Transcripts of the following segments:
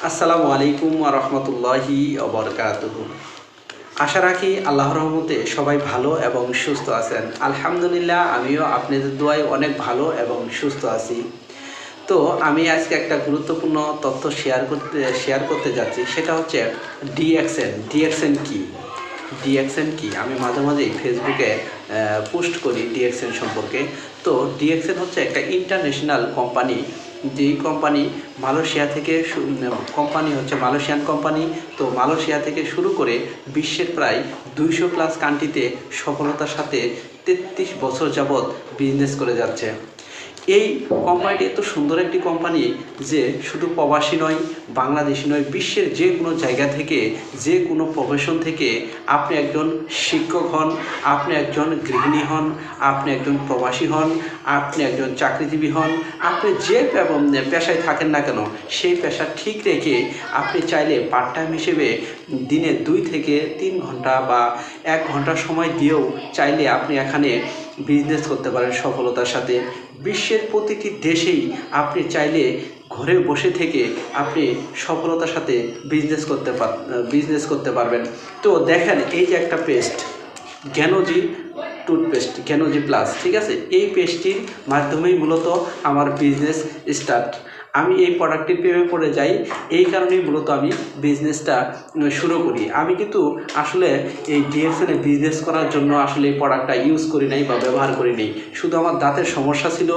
আসসালামু আলাইকুম ওয়া রাহমাতুল্লাহি ওয়া বারাকাতুহু। আশা রাখি আল্লাহর রহমতে সবাই ভালো এবং সুস্থ আছেন। আলহামদুলিল্লাহ, আমিও আপনাদের দোয়ায় অনেক ভালো এবং সুস্থ আছি। তো আমি আজকে একটা গুরুত্বপূর্ণ তথ্য শেয়ার করতে যাচ্ছি। সেটা হচ্ছে ডিএক্সএন। ডিএক্সএন কি? ডিএক্সএন কি? আমি মাঝে মাঝেই ফেসবুকে পোস্ট করি ডিএক্সএন সম্পর্কে। তো ডিএক্সএন হচ্ছে একটা ইন্টারন্যাশনাল কোম্পানি, যেই কোম্পানি মালয়েশিয়া থেকে কোম্পানি হচ্ছে মালয়েশিয়ান কোম্পানি। তো মালয়েশিয়া থেকে শুরু করে বিশ্বের প্রায় 200+ কান্ট্রিতে সফলতার সাথে 33 বছর যাবৎ বিজনেস করে যাচ্ছে। এই কোম্পানিটি এত সুন্দর একটি কোম্পানি যে শুধু প্রবাসী নয়, বাংলাদেশি নয়, বিশ্বের যে কোনো জায়গা থেকে, যে কোনো প্রফেশন থেকে, আপনি একজন শিক্ষক হন, আপনি একজন গৃহিণী হন, আপনি একজন প্রবাসী হন, আপনি একজন চাকরিজীবী হন, আপনি যে পেশায় থাকেন না কেন, সেই পেশা ঠিক রেখে আপনি চাইলে পার্ট টাইম হিসেবে দিনে 2 থেকে 3 ঘন্টা বা 1 ঘন্টা সময় দিয়েও চাইলে আপনি এখানে বিজনেস করতে পারেন সফলতার সাথে। বিশ্বের প্রতিটি দেশেই আপনি চাইলে ঘরে বসে থেকে আপনি সফলতার সাথে বিজনেস করতে পারবেন। তো দেখেন, এই যে একটা পেস্ট, জ্ঞানজি টুথপেস্ট, জ্ঞানজি প্লাস, ঠিক আছে, এই পেস্টটির মাধ্যমেই মূলত আমার বিজনেস স্টার্ট। আমি এই প্রোডাক্টটির প্রেমে পড়ে যাই, এই কারণেই মূলত আমি বিজনেসটা শুরু করি। আমি কিন্তু আসলে এই ডিএক্সএনে বিজনেস করার জন্য আসলে এই প্রোডাক্টটা ইউজ করি নাই বা ব্যবহার করি নাই। শুধু আমার দাঁতের সমস্যা ছিল,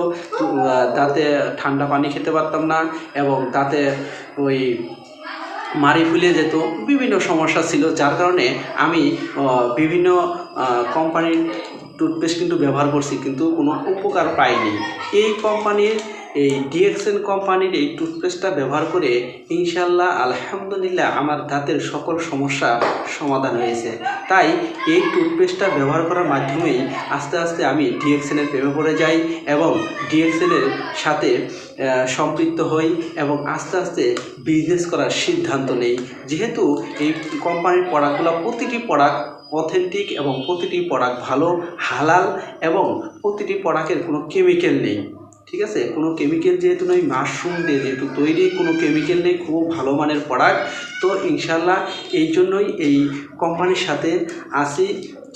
দাঁতে ঠান্ডা পানি খেতে পারতাম না এবং দাঁতে ওই মাড়ি ফুলে যেত, বিভিন্ন সমস্যা ছিল, যার কারণে আমি বিভিন্ন কোম্পানির টুথপেস্ট কিন্তু ব্যবহার করছি, কিন্তু কোনো উপকার পাইনি। এই কোম্পানির, এই ডিএক্সএন কোম্পানির এই টুথপেস্টটা ব্যবহার করে ইনশাল্লাহ আলহামদুলিল্লাহ আমার দাঁতের সকল সমস্যা সমাধান হয়েছে। তাই এই টুথপেস্টটা ব্যবহার করার মাধ্যমেই আস্তে আস্তে আমি ডিএক্সএনের প্রেমে পড়ে যাই এবং ডিএক্সএনের সাথে সম্পৃক্ত হই এবং আস্তে আস্তে বিজনেস করার সিদ্ধান্ত নেই। যেহেতু এই কোম্পানির প্রোডাক্টগুলো, প্রতিটি প্রোডাক্ট অথেন্টিক এবং প্রতিটি প্রোডাক্ট ভালো, হালাল এবং প্রতিটি প্রোডাক্টের কোনো কেমিক্যাল নেই, ঠিক আছে, কোনো কেমিক্যাল যেহেতু নেই, মাশরুম দিয়ে যেহেতু তৈরি, কোনো কেমিক্যাল নেই, খুব ভালো মানের প্রোডাক্ট। তো ইনশাল্লাহ এই জন্যই এই কোম্পানির সাথে আসি।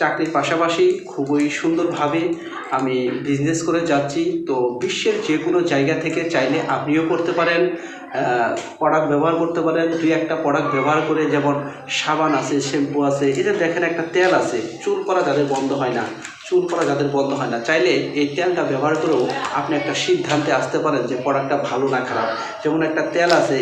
চাকরির পাশাপাশি খুবই সুন্দরভাবে আমি বিজনেস করে যাচ্ছি। তো বিশ্বের যে কোনো জায়গা থেকে চাইলে আপনিও করতে পারেন, প্রোডাক্ট ব্যবহার করতে পারেন। 2-1টা প্রোডাক্ট ব্যবহার করে, যেমন সাবান আছে, শ্যাম্পু আছে, এই যে দেখেন একটা তেল আছে, চুল করা যাদের বন্ধ হয় না, চাইলে এই তেলটা ব্যবহার করেও আপনি একটা সিদ্ধান্তে আসতে পারেন যে প্রোডাক্টটা ভালো না খারাপ। যেমন একটা তেল আছে,